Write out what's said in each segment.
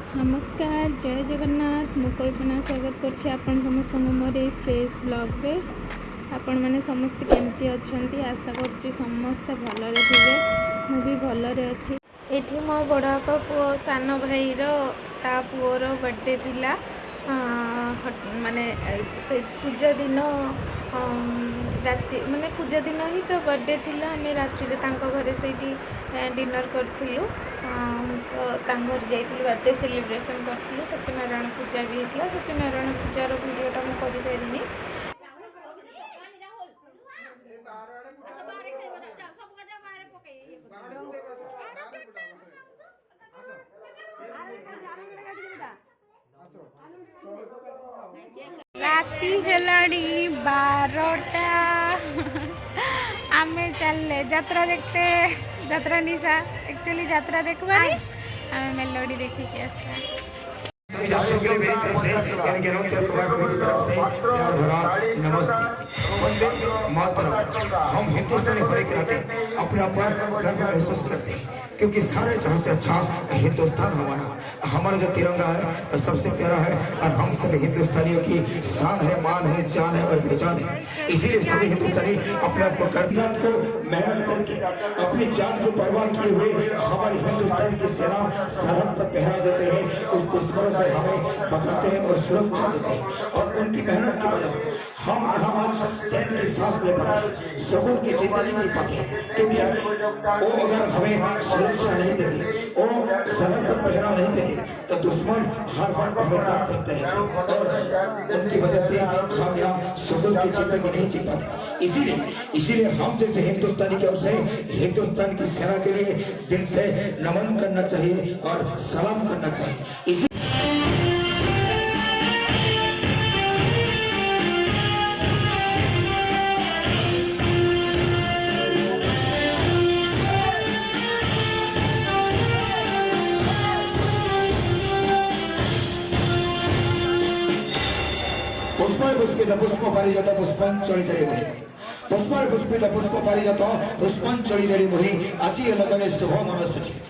नमस्कार जय जगन्नाथ मु कल्पना स्वागत करछि आपण समस्त मोर ए फ्रेश ब्लॉग रे। आपण माने समस्त केमती अछंती आशा करछि समस्त भलरे थिबे। मु भी भलरे अछि। एठी मो बड़ापा पुओ सान भाई रो ता पुओर बर्थडे थिला। माने से पूजा दिन राति माने पूजा दिन ही तो बर्थडे थिला। आम राति घरे से डिनर करूँ तो घर जाइलु बर्थडे सेलिब्रेशन करूँ। सत्यनारायण पूजा भी होता। सत्यनारायण पूजार वीडियोटा मुझे करें। राति हेलाणी 12टा आमे चलले यात्रा देखते। यात्रा निशा एक्चुअली यात्रा देखबा आमे मेलोडी देखी के आसा। सभी दर्शकों के लिए मेरी तरफ से यानी कि अनंत कुमार की तरफ से प्यार भरा नमस्ते। मातरम। हम हिंदुस्तानी होने के नाते अपने आप पर गर्व महसूस करते हैं क्योंकि सारे जहां से अच्छा हिंदुस्तान हमारा जो तिरंगा है सबसे प्यारा है और हम सभी हिंदुस्तानियों की शान है, मान है, जान है और पहचान है। इसीलिए सभी हिंदुस्तानी अपने आप को गर्व को मेहनत करके अपनी जान को परवाह किए हुए हमारी हिंदुस्तान की सेना सरहद पर पहरा देते हैं। उस दुश्मनों से हमें बचाते हैं और सुरक्षा देते हैं और उनकी मेहनत की वजह हम आज चैन की सांस ले पाते, सुकून की जिंदगी जी पाते। क्योंकि वो अगर हमें सुरक्षा नहीं देती, वो सरहद पर पहरा नहीं देती तो दुश्मन हर बार हमें डांट देते हैं और उनकी वजह से हम यहाँ सुकून की जिंदगी नहीं जी पाते। इसीलिए हम जैसे हिंदुस्तानी की ओर से हिंदुस्तान की सेना के लिए दिल से नमन करना चाहिए और सलाम करना चाहिए। पुष्पित पुष्प पारिजात पुष्पांचलितरे मुहि पुष्पित पुष्प पारिजात पुष्पांचलितरे मुहि আজি লগने शुभ मनसुचि।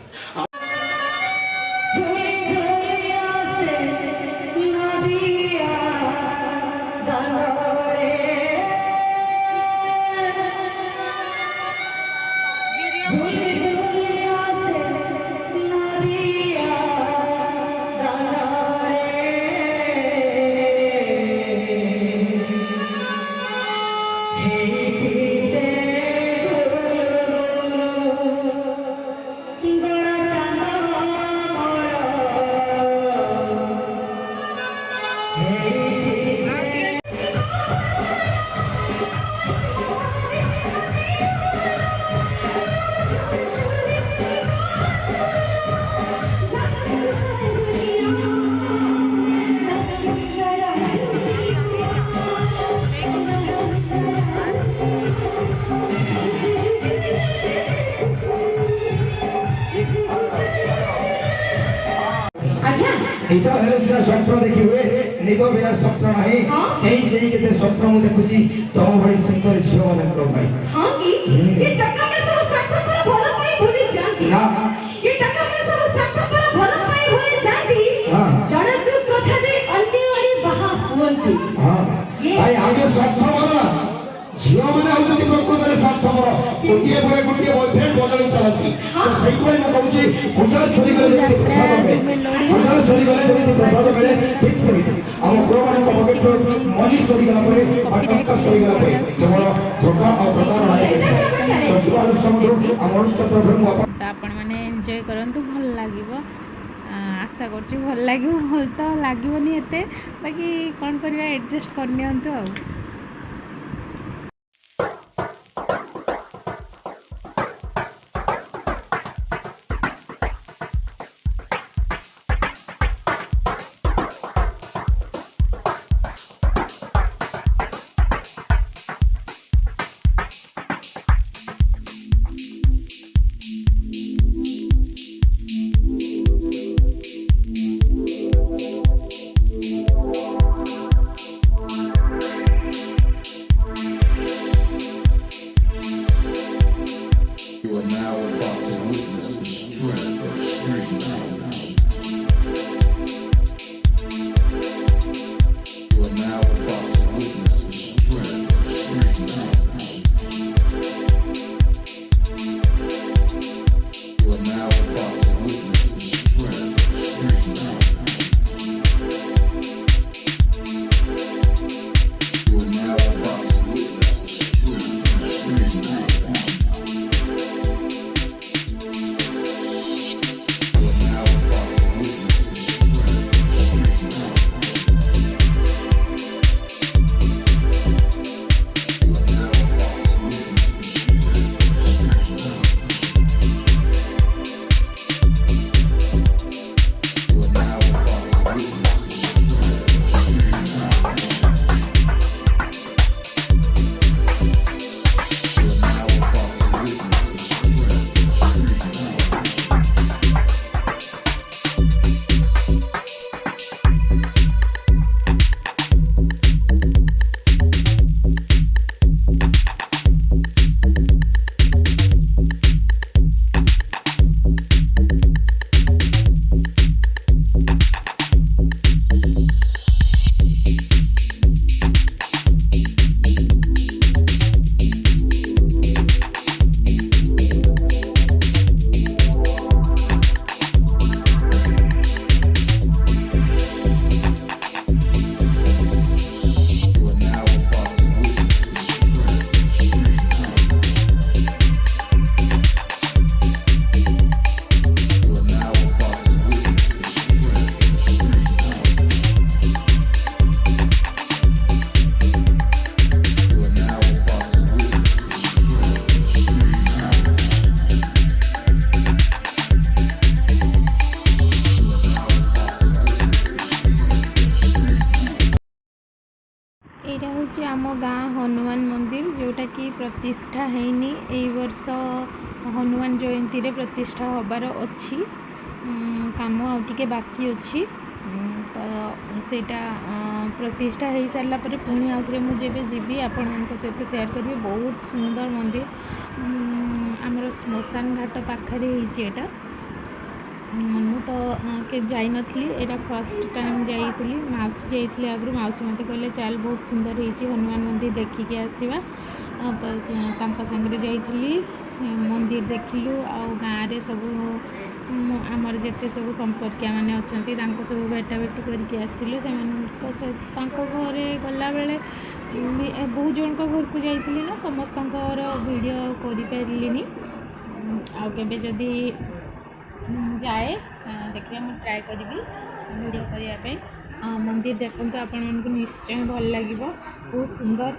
निद हेले सिना स्वप्न देखी हुए निद बिना स्वप्न नाही। चेई चेई केते स्वप्न मु देखुची तम बड़ी सुंदर झियो मानकर भाई। हां की ये टका में सब स्वप्न पर भल पाई भूली जाती। हां ये टका में सब स्वप्न पर भल पाई भूली जाती। हां जड़क कथा जे अन्य वाली बहा होंती। हां भाई आगे स्वप्न माना झियो माने होती प्रकृति रे स्वार्थपर गोटिए पर गोटिए बॉयफ्रेंड बदली चलती। तो सही कोई मैं कहूची गुजरात सरी गले जेते प्रसाद में गुजरात सरी गले जेते प्रसाद मिले ठीक से हम प्रोग्राम को पवित्र मनी सरी गला परे अटका सरी गला परे केवल धोखा और प्रतारणा है। तो स्वाद समुद्र अमर चतुर्भुज अपन आपण माने एन्जॉय करंतु भल लागिवो। आशा करछि भल लागिवो। भल तो लागिवोनी एते बाकी कोन करबा एडजस्ट करनियंतु आ। हूँ आम गाँ हनुमान मंदिर जोटा कि प्रतिष्ठा हैनी एई वर्ष हनुमान जयंती रे प्रतिष्ठा होबार अच्छी काम आउटे बाकी अच्छी तो सेटा प्रतिष्ठा हो सारा पर पुणी आउे मुझे जीवी आपण सहित सेयार करी। बहुत सुंदर मंदिर आमर श्मशान घाट पाखे होटा मु तो के जाई नथली एटा फर्स्ट टाइम जाइली मौसी जाइली आगु मौसी मत कहले चल बहुत सुंदर होती हनुमान मंदिर देखिके आसवा तो सांगे जाइली मंदिर देखिलु आ गाँव रे सब आमर जिते सब संपर्किया मैंने अच्छा सब भेटा भेटी करके आसिलु से घरे गला बेले बहुत जन घर को जाइली ना समस्त वीडियो कर आउ के जदि जाए देखिए मुझे ट्राए करी वीडियो करने मंदिर देखो आपण मानक निश्चय भल लगे बहुत सुंदर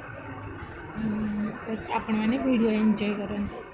आपण मैंने वीडियो एंजॉय करते।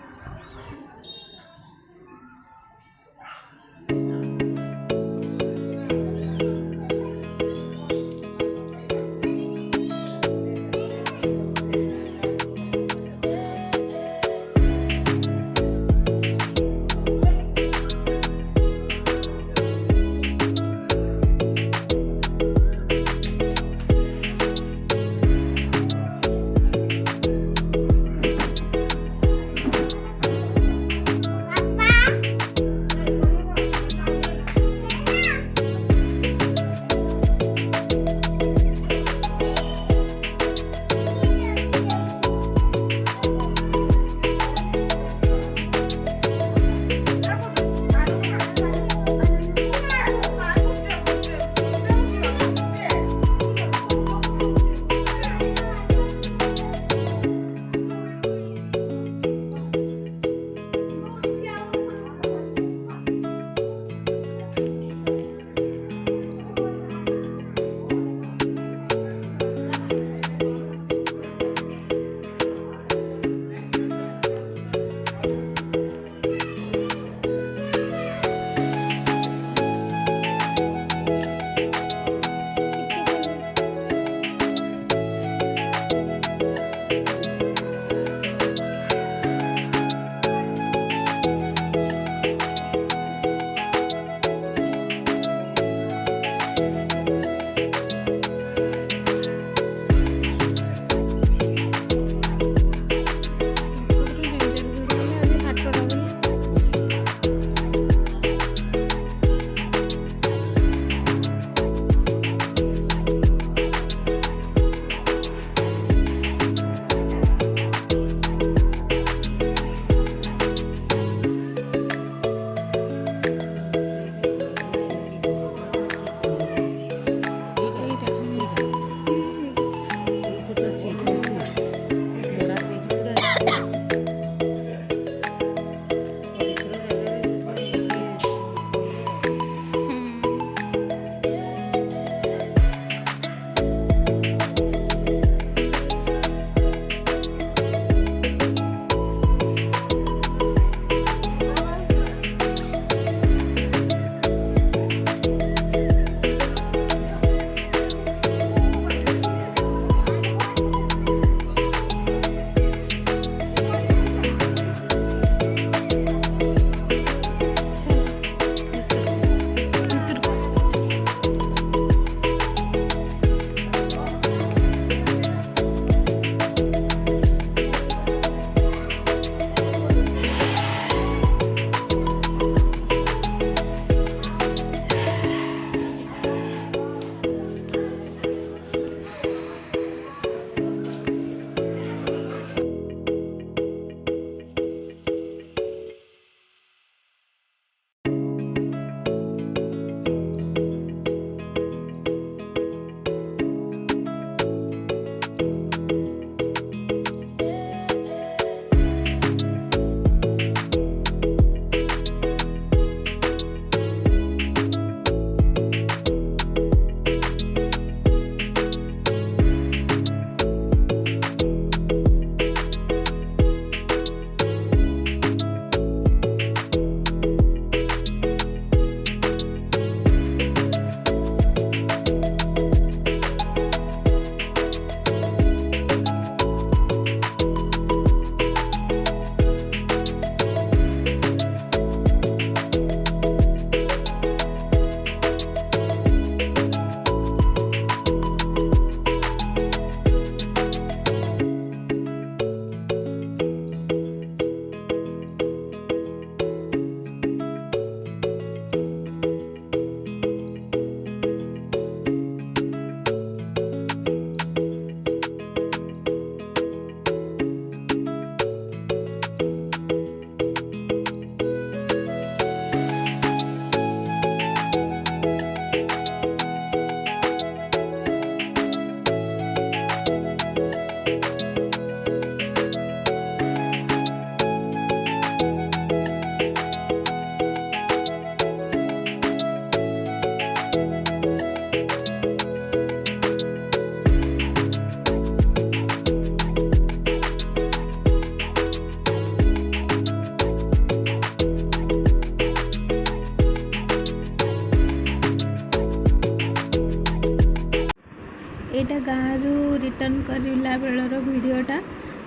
एटा गाँव रिटर्न करला बेलर वीडियोटा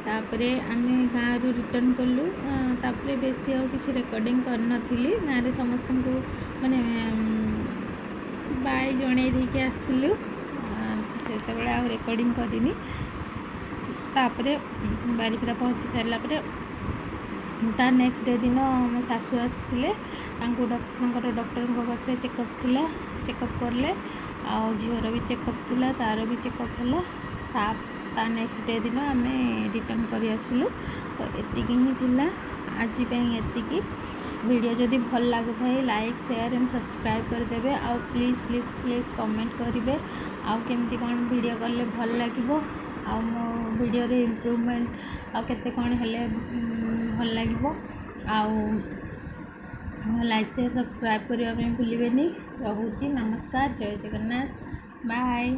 तापरे आमे गाँव रिटर्न कलु तापरे बेसी आ किसी रेकर्डिंग करनथिली गाँव समस्त को माने बाय जणे देके आसिलु सेते बेले आ रेकर्डिंग करिनी तापरे बारीपड़ा पहुँची सारा पर तार नेक्स्ट डे दिन मो शाशु आसते डॉक्टर पाखे चेकअप थिला चेकअप करले आ झीवर भी चेकअप थिला तार भी चेकअप है ता नेक्स्ट डे दिन आम रिटर्न कर आसिलु तो एतिकी ही थिला आज एतिकी वीडियो जदि भल लगुता है लाइक शेयर एंड सब्सक्राइब करदे आ प्लीज़ प्लीज़ प्लीज़ कमेंट करेंगे आउ केमती कौन वीडियो कले भल लगे आ मो वीडियो रे इम्प्रूवमेंट आ केते कौन हेले भल लगे आउ लाइक शेयर सब्सक्राइब करने भूलें रोची नमस्कार जय जगन्नाथ बाय।